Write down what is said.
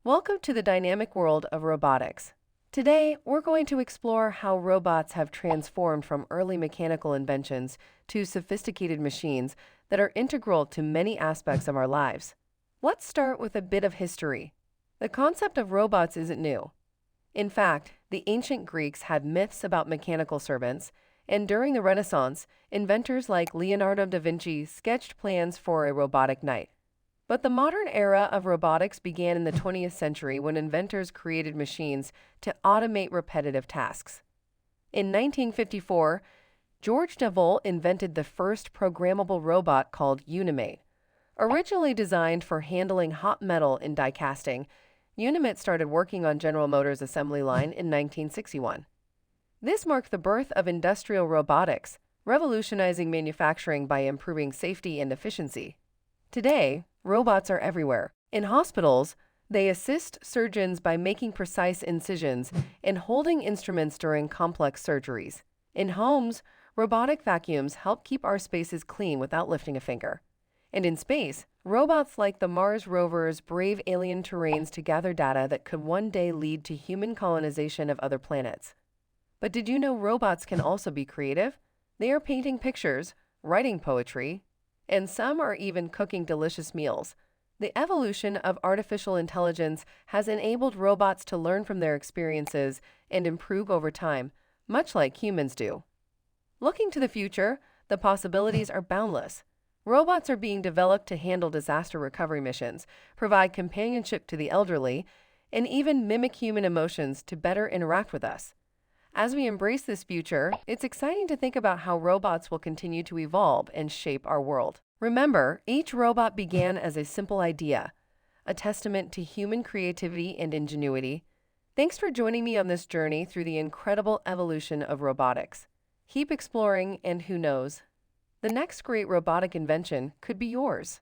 Welcome to the dynamic world of robotics. Today, we're going to explore how robots have transformed from early mechanical inventions to sophisticated machines that are integral to many aspects of our lives. Let's start with a bit of history. The concept of robots isn't new. In fact, the ancient Greeks had myths about mechanical servants, and during the Renaissance, inventors like Leonardo da Vinci sketched plans for a robotic knight. But the modern era of robotics began in the 20th century when inventors created machines to automate repetitive tasks. In 1954, George Devol invented the first programmable robot called Unimate. Originally designed for handling hot metal in die casting, Unimate started working on General Motors' assembly line in 1961. This marked the birth of industrial robotics, revolutionizing manufacturing by improving safety and efficiency. Today, robots are everywhere. In hospitals, they assist surgeons by making precise incisions and holding instruments during complex surgeries. In homes, robotic vacuums help keep our spaces clean without lifting a finger. And in space, robots like the Mars rovers brave alien terrains to gather data that could one day lead to human colonization of other planets. But did you know robots can also be creative? They are painting pictures, writing poetry, and some are even cooking delicious meals. The evolution of artificial intelligence has enabled robots to learn from their experiences and improve over time, much like humans do. Looking to the future, the possibilities are boundless. Robots are being developed to handle disaster recovery missions, provide companionship to the elderly, and even mimic human emotions to better interact with us. As we embrace this future, it's exciting to think about how robots will continue to evolve and shape our world. Remember, each robot began as a simple idea, a testament to human creativity and ingenuity. Thanks for joining me on this journey through the incredible evolution of robotics. Keep exploring, and who knows, the next great robotic invention could be yours.